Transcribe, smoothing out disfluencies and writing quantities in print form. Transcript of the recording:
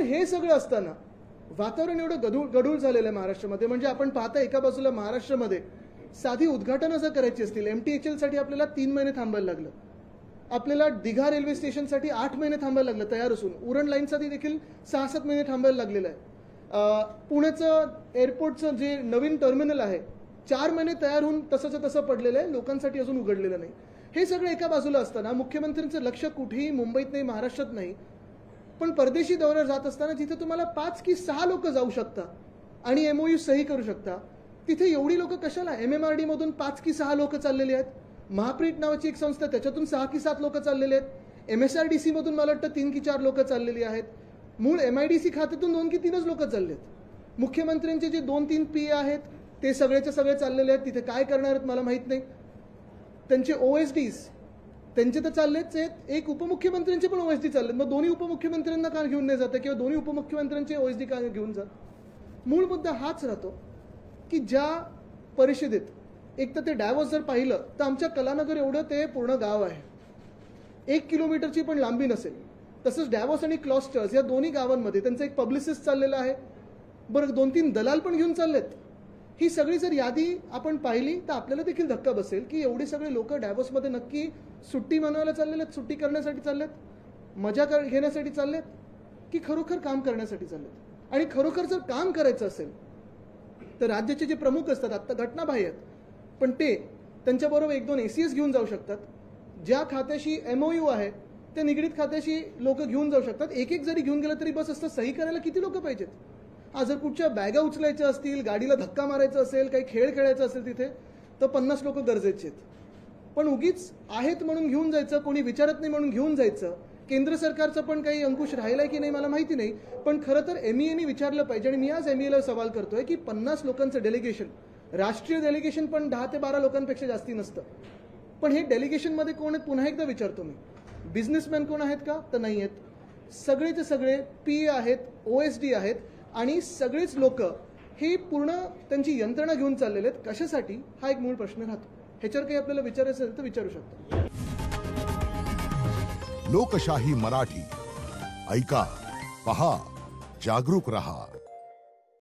हे सगळं असताना वातावरण एवढं गढूळ झालेलं आहे महाराष्ट्रामध्ये. म्हणजे आपण पाहता एका बाजूला महाराष्ट्रामध्ये साधी उद्घाटनं जर करायची असतील, MTHL साठी आपल्याला 3 महिने थांबायला लागलं, आपल्याला दिघा रेल्वे स्टेशनसाठी 8 महिने थांबायला लागलं तयार असून, उरण लाईनसाठी देखील 6-7 महिने थांबायला लागलेलं आहे. पुण्याचं एअरपोर्टचं जे नवीन टर्मिनल आहे 4 महिने तयार होऊन तसंच तसं पडलेलं आहे, लोकांसाठी अजून उघडलेलं नाही. हे सगळं एका बाजूला असताना मुख्यमंत्र्यांचं लक्ष कुठेही मुंबईत नाही, महाराष्ट्रात नाही, पण परदेशी दौऱ्यावर जात असताना जिथे तुम्हाला 5 की 6 लोक जाऊ शकता आणि MOU सही करू शकता, तिथे एवढी लोक कशाला? MMRD मधून 5 की 6 लोक चाललेली आहेत. महाप्रीट नावाची एक संस्था, त्याच्यातून 6 की 7 लोक चाललेले आहेत. MSRDC मधून मला वाटतं 3 की 4 लोक चाललेली आहेत. मूळ MIDC खात्यातून 2 की 3च लोक चाललेत. मुख्यमंत्र्यांचे जे 2-3 PA आहेत ते सगळेच्या सगळे चाललेले आहेत. तिथे काय करणार आहेत मला माहित नाही. त्यांचे OSDs त्यांचे तर चाललेच आहेत, एक उपमुख्यमंत्र्यांचे पण OSD चाललेत. मग दोन्ही उपमुख्यमंत्र्यांना का घेऊन नाही जातं, किंवा दोन्ही उपमुख्यमंत्र्यांचे OSD का घेऊन जात? मूळ मुद्दा हाच राहतो की ज्या परिषदेत एक तर ते डायव्हर्स जर पाहिलं तर आमच्या कलानगर एवढं ते पूर्ण गाव आहे, 1 किलोमीटरची पण लांबी नसेल. तसंच डॅवॉस आणि क्लॉस्टर्स या दोन्ही गावांमध्ये त्यांचं एक पब्लिसिस्ट चाललेलं आहे. बरं 2-3 दलाल पण घेऊन चाललेत. ही सगळी जर यादी आपण पाहिली तर आपल्याला देखील धक्का बसेल की एवढे सगळे लोक डॅवॉसमध्ये नक्की सुट्टी मनवायला चाललेले आहेत, सुट्टी करण्यासाठी चाललेत, मजा घेण्यासाठी चाललेत, की खरोखर काम करण्यासाठी चाललेत? आणि खरोखर जर काम करायचं असेल तर राज्याचे जे प्रमुख असतात, आता घटनाबाह्य आहेत, पण ते त्यांच्याबरोबर 1-2 ACS घेऊन जाऊ शकतात. ज्या खात्याशी MOU आहे त्या निगडीत खात्याशी लोक घेऊन जाऊ शकतात. एक जरी घेऊन गेलं तरी बस असतं. सही करायला किती लोक पाहिजेत? जर कुठच्या बॅगा उचलायच्या असतील, गाडीला धक्का मारायचा असेल, काही खेळ खेळायचा असेल तिथे, तर 50 लोक गरजेचे आहेत. पण उगीच आहेत म्हणून घेऊन जायचं, कोणी विचारत नाही म्हणून घेऊन जायचं. केंद्र सरकारचं पण काही अंकुश राहिलाय की नाही मला माहिती नाही, पण खरं तर MEAने विचारलं पाहिजे. आणि मी आज MEAला सवाल करतोय की 50 लोकांचं डेलिगेशन, राष्ट्रीय डेलिगेशन पण 10 ते 12 लोकांपेक्षा जास्ती नसतं, पण हे डेलिगेशनमध्ये कोण आहेत पुन्हा एकदा विचारतो मी. बिझनेसमॅन कोण आहेत का? तर नाही आहेत. सगळेचे सगळे PA आहेत, OSD आहेत, आणि सगळेच लोक हे पूर्ण त्यांची यंत्रणा घेऊन चाललेले आहेत. कशासाठी? हा एक मूळ प्रश्न राहतो. ह्याच्यावर काही आपल्याला विचारायचं असेल तर विचारू शकतो. लोकशाही मराठी ऐका, पहा, जागरूक रहा.